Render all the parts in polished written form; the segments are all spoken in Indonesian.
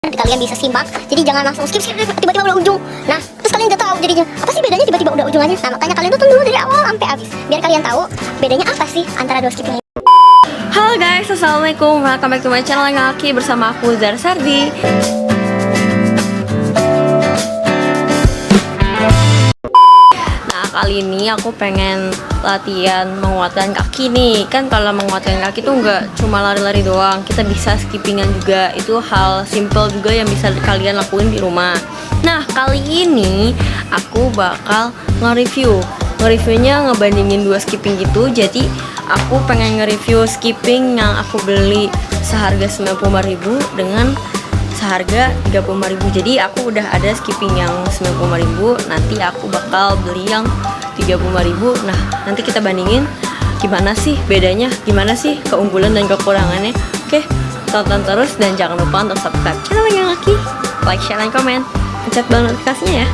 Nanti kalian bisa simak, jadi jangan langsung skip tiba-tiba udah ujung. Nah, terus kalian udah tahu jadinya apa sih bedanya tiba-tiba udah ujung aja. Nah, makanya kalian tonton dulu dari awal sampai habis biar kalian tahu bedanya apa sih antara dua skip ini. Halo guys, assalamualaikum, welcome back to my channel Ngaki bersama aku Zara Sardi. Nah, kali ini aku pengen latihan menguatkan kaki nih. Kan kalau menguatkan kaki tuh nggak cuma lari-lari doang, kita bisa skippingan juga. Itu hal simple juga yang bisa kalian lakuin di rumah. Nah, kali ini aku bakal nge-reviewnya ngebandingin dua skipping gitu. Jadi aku pengen nge-review skipping yang aku beli seharga 95.000 dengan seharga 35.000. Jadi aku udah ada skipping yang 95.000, nanti aku bakal beli yang 35.000. Nah, nanti kita bandingin gimana sih bedanya, gimana sih keunggulan dan kekurangannya. Oke, tonton terus dan jangan lupa untuk subscribe channel Ngaki, like, share, dan komen. Pencet bel notifikasinya ya.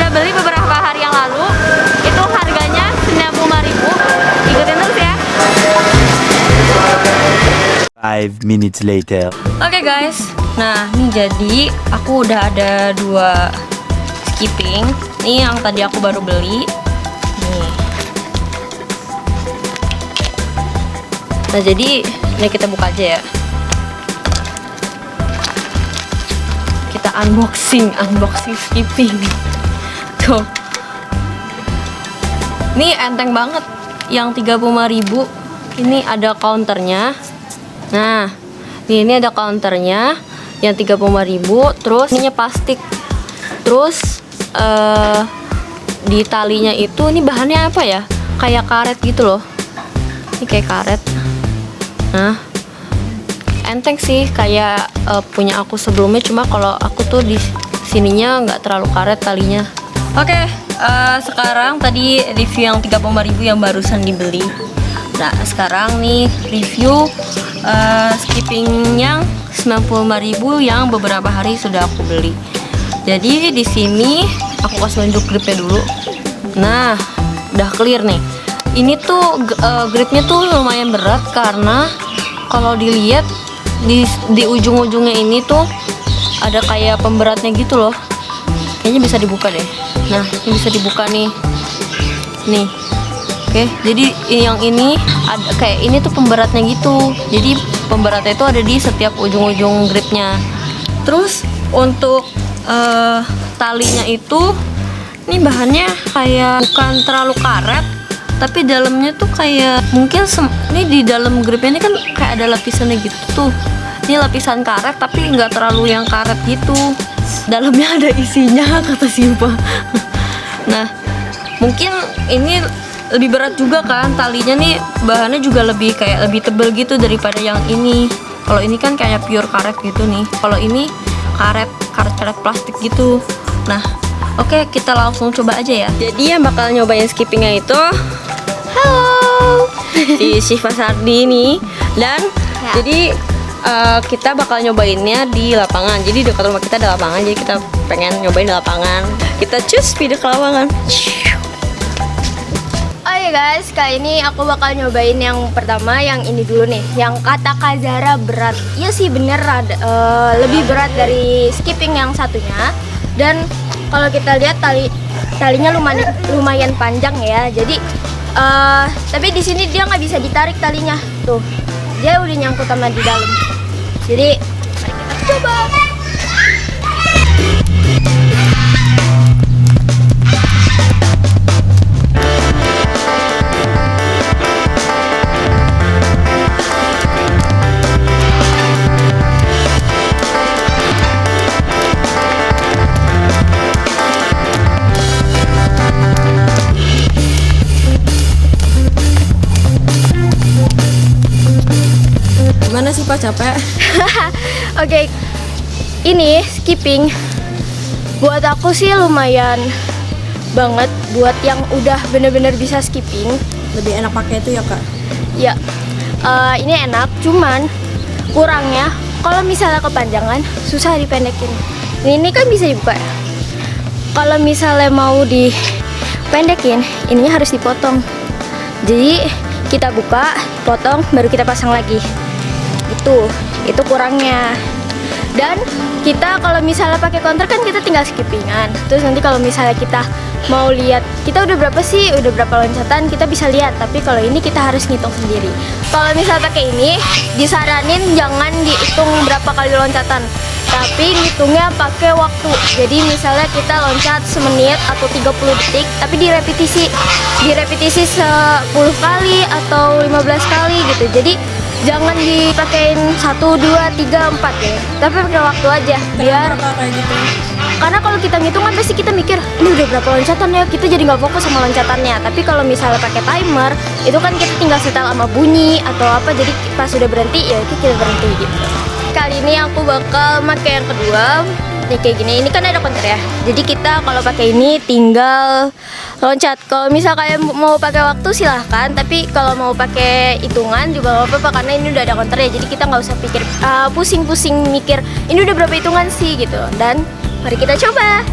Beli beberapa hari yang lalu, itu harganya 95.000. Ikutin terus ya. 5 minutes later. Oke guys, nah ini jadi aku udah ada dua skipping. Ini yang tadi aku baru beli. Nih. Nah jadi ini kita buka aja ya. Kita unboxing skipping. Tuh. Ini enteng banget. Yang 35.000 ini ada counternya. Nah, ini ada counternya yang 35.000. Terus ininya plastik. Terus di talinya itu ini bahannya apa ya? Kayak karet gitu loh. Ini kayak karet. Nah, enteng sih kayak punya aku sebelumnya. Cuma kalau aku tuh di sininya nggak terlalu karet talinya. Oke, sekarang tadi review yang 35.000 yang barusan dibeli. Nah, sekarang nih review skipping yang 95.000 yang beberapa hari sudah aku beli. Jadi di sini aku kasih unjuk gripnya dulu. Nah, udah clear nih. Ini tuh gripnya tuh lumayan berat karena kalau dilihat di ujung-ujungnya ini tuh ada kayak pemberatnya gitu loh. Kayaknya bisa dibuka deh. Nah, ini bisa dibuka nih. Nih. Oke, jadi yang ini ada kayak ini tuh pemberatnya gitu. Jadi pemberatnya itu ada di setiap ujung-ujung gripnya. Terus untuk talinya itu ini bahannya kayak bukan terlalu karet, tapi dalamnya tuh kayak mungkin ini di dalam gripnya ini kan kayak ada lapisannya gitu tuh. Ini lapisan karet tapi nggak terlalu yang karet gitu. Dalamnya ada isinya kata Simpa. Nah, mungkin ini lebih berat juga kan talinya nih, bahannya juga lebih tebal gitu daripada yang ini. Kalau ini kan kayak pure karet gitu nih. Kalau ini karet plastik gitu. Nah, oke, kita langsung coba aja ya. Jadi yang bakal nyobain skippingnya itu halo si Syifa Sardi nih. Dan ya. Jadi kita bakal nyobainnya di lapangan. Jadi dekat rumah kita ada lapangan, jadi kita pengen nyobain di lapangan. Kita cus speed ke lapangan. Oh ya guys, kali ini aku bakal nyobain yang pertama, yang ini dulu nih, yang kata Kak Zara berat. Iya sih bener, lebih berat dari skipping yang satunya. Dan kalau kita lihat talinya lumayan panjang ya. Jadi tapi di sini dia nggak bisa ditarik talinya. Tuh, dia udah nyangkut sama di dalam. Jadi mari kita coba. capek. Oke, ini skipping buat aku sih lumayan banget buat yang udah bener-bener bisa skipping. Lebih enak pakai itu ya kak. Ya, ini enak, cuman kurangnya kalau misalnya kepanjangan susah dipendekin. Ini kan bisa dibuka ya. Kalau misalnya mau dipendekin, ininya harus dipotong. Jadi kita buka, potong, baru kita pasang lagi. Itu kurangnya. Dan kita kalau misalnya pakai counter kan kita tinggal skippingan. Terus nanti kalau misalnya kita mau lihat kita udah berapa sih, udah berapa loncatan, kita bisa lihat. Tapi kalau ini kita harus ngitung sendiri. Kalau misalnya pakai ini, disaranin jangan dihitung berapa kali loncatan, tapi ngitungnya pakai waktu. Jadi misalnya kita loncat semenit atau 30 detik, tapi direpetisi 10 kali atau 15 kali gitu. Jadi jangan dipakein 1, 2, 3, 4 ya, tapi pakai waktu aja biar kayak gitu. karena kalau kita ngitung kan pasti kita mikir ini udah berapa loncatan ya, kita jadi nggak fokus sama loncatannya. Tapi kalau misalnya pakai timer itu kan kita tinggal setel sama bunyi atau apa, jadi pas sudah berhenti ya itu kita berhenti gitu. Kali ini aku bakal pakai yang kedua nih kayak gini. Ini kan ada counter ya, jadi kita kalau pakai ini tinggal loncat. Kalau misal kalian mau pakai waktu silahkan, tapi kalau mau pakai hitungan juga nggak apa-apa karena ini udah ada counter ya. Jadi kita nggak usah pikir pusing-pusing mikir ini udah berapa hitungan sih gitu. Dan mari kita coba.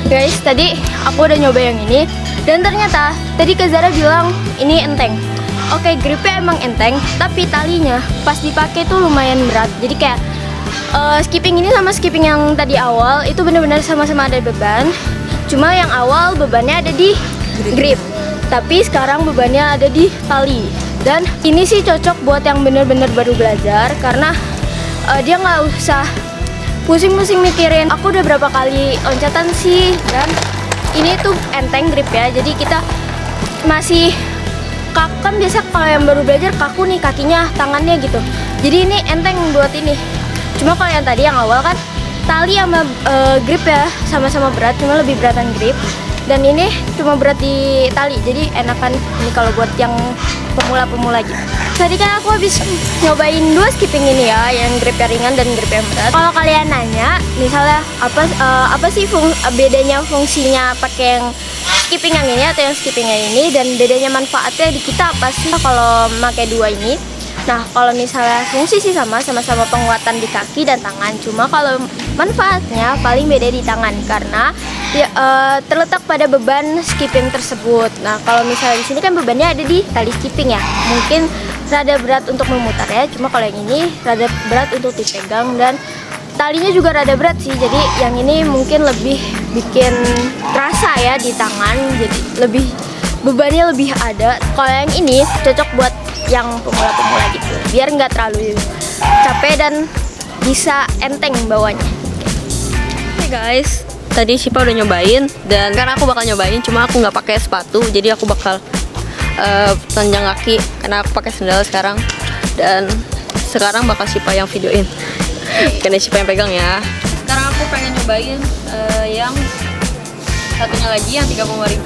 Guys, tadi aku udah nyoba yang ini dan ternyata tadi Kak Zara bilang ini enteng. Oke, gripnya emang enteng, tapi talinya pas dipakai tuh lumayan berat. Jadi kayak skipping ini sama skipping yang tadi awal itu benar-benar sama-sama ada beban. Cuma yang awal bebannya ada di grip, tapi sekarang bebannya ada di tali. Dan ini sih cocok buat yang benar-benar baru belajar karena dia nggak usah pusing-pusing mikirin aku udah berapa kali loncatan sih. Dan ini tuh enteng grip ya, jadi kita masih kaku. Kan biasa kalau yang baru belajar kaku nih kakinya, tangannya gitu, jadi ini enteng buat ini. Cuma kalau yang tadi yang awal kan tali sama grip ya sama-sama berat, cuma lebih beratan grip. Dan ini cuma berat di tali, jadi enakan ini kalau buat yang pemula-pemula gitu. Tadi kan aku habis nyobain 2 skipping ini ya, yang gripnya ringan dan gripnya berat. Kalau kalian nanya, misalnya apa sih bedanya fungsinya pakai yang skipping yang ini atau yang skipping yang ini, dan bedanya manfaatnya di kita apa sih kalau pakai 2 ini? Nah, kalau misalnya fungsi sih sama-sama penguatan di kaki dan tangan. Cuma kalau manfaatnya paling beda di tangan karena ya, terletak pada beban skipping tersebut. Nah, kalau misalnya di sini kan bebannya ada di tali skipping ya. Mungkin rada berat untuk memutar ya. Cuma kalau yang ini rada berat untuk dipegang dan talinya juga rada berat sih. Jadi yang ini mungkin lebih bikin terasa ya di tangan. Jadi lebih bebannya lebih ada. Kalau yang ini cocok buat yang pemula-pemula gitu, biar nggak terlalu capek dan bisa enteng bawanya. Oke guys, tadi Shiva udah nyobain dan karena aku bakal nyobain, cuma aku nggak pakai sepatu, jadi aku bakal telanjang kaki karena aku pakai sandal sekarang. Dan sekarang bakal Shiva yang videoin, karena Shiva yang pegang ya. Sekarang aku pengen nyobain yang satunya lagi yang 35.000.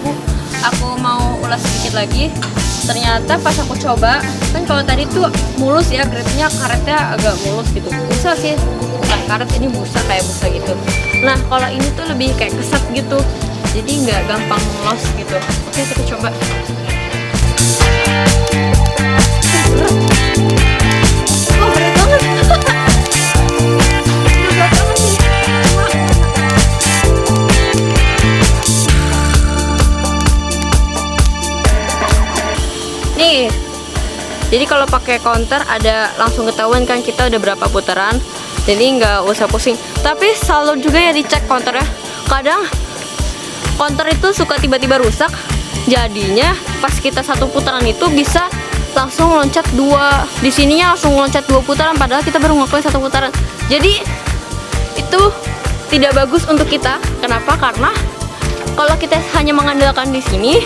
Aku mau ulas sedikit lagi. Ternyata pas aku coba, kan kalau tadi tuh mulus ya gripnya, karetnya agak mulus gitu. Busa sih, bukan karet, ini busa, kayak busa gitu. Nah kalau ini tuh lebih kayak kesat gitu, jadi nggak gampang los gitu. Oke, kita coba. Oh, berat banget. Berat banget sih. Nih, jadi kalau pakai counter ada langsung ketahuan kan kita udah berapa putaran, jadi nggak usah pusing. Tapi selalu juga ya dicek counternya. Kadang counter itu suka tiba-tiba rusak, jadinya pas kita satu putaran itu bisa langsung loncat 2. Di sininya langsung loncat 2 putaran padahal kita baru ngelakuin 1 putaran. Jadi itu tidak bagus untuk kita. Kenapa? Karena kalau kita hanya mengandalkan di sini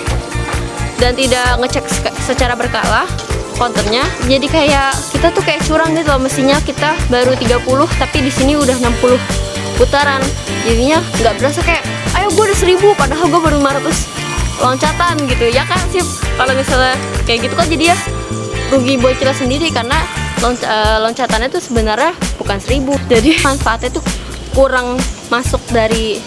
dan tidak ngecek secara berkala counternya, jadi kayak kita tuh kayak curang gitu loh. Mestinya kita baru 30 tapi di sini udah 60 putaran. Jadinya nggak berasa kayak ayo gue udah 1000 padahal gue baru 500 loncatan gitu ya kan sih. Kalau misalnya kayak gitu kan jadi ya rugi buat kita sendiri karena loncatannya tuh sebenarnya bukan 1000. Jadi manfaatnya tuh kurang masuk dari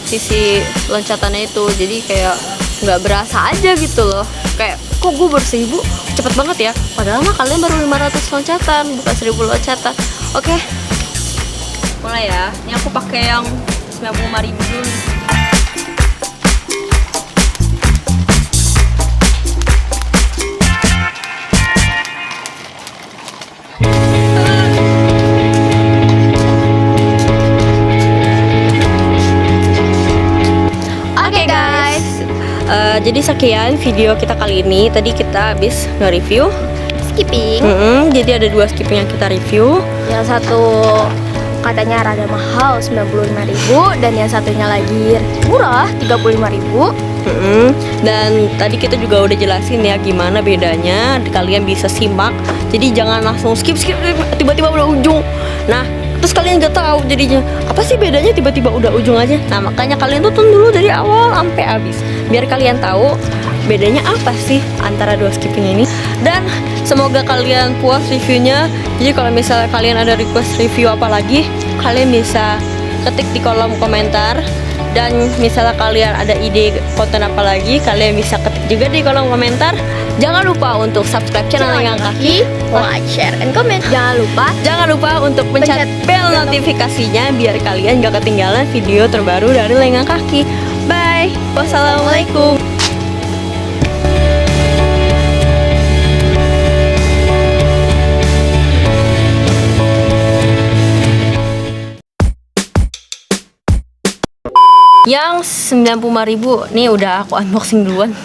sisi loncatannya itu. Jadi kayak nggak berasa aja gitu loh. Kayak kok gue baru 1000 cepet banget ya. Padahal mah kalian baru 500 loncatan bukan 1000 loncatan. Oke, mulai ya. Ini aku pakai yang 95.000 dulu nih. Jadi sekian video kita kali ini. Tadi kita habis nge-review Skipping. Jadi ada 2 skipping yang kita review. Yang satu katanya rada mahal 95.000 dan yang satunya lagi murah 35.000. Dan tadi kita juga udah jelasin ya gimana bedanya. Kalian bisa simak. Jadi jangan langsung skip tiba-tiba udah ujung. Nah, terus kalian gak tahu jadinya apa sih bedanya tiba-tiba udah ujung aja. Nah, makanya kalian tonton dulu dari awal sampai habis biar kalian tahu bedanya apa sih antara 2 skipping ini. Dan semoga kalian puas reviewnya. Jadi kalau misalnya kalian ada request review apa lagi, kalian bisa ketik di kolom komentar. Dan misalnya kalian ada ide konten apa lagi, kalian bisa ketik juga di kolom komentar. Jangan lupa untuk subscribe channel Lengang Kaki, like, share, dan komen. Jangan lupa untuk pencet bel notifikasinya biar kalian gak ketinggalan video terbaru dari Lengang Kaki. Bye. Wassalamualaikum. Yang 95.000 nih udah aku unboxing duluan.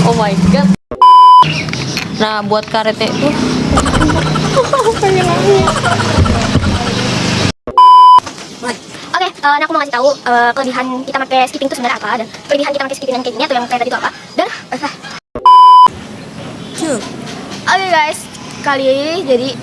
Oh my god. Nah, buat karetnya itu Oke, nah aku mau ngasih tahu kelebihan kita pakai skipping itu sebenarnya apa, dan kelebihan kita pakai skipping yang kayak gini atau yang kayak tadi itu apa. Dan Oke guys, jadi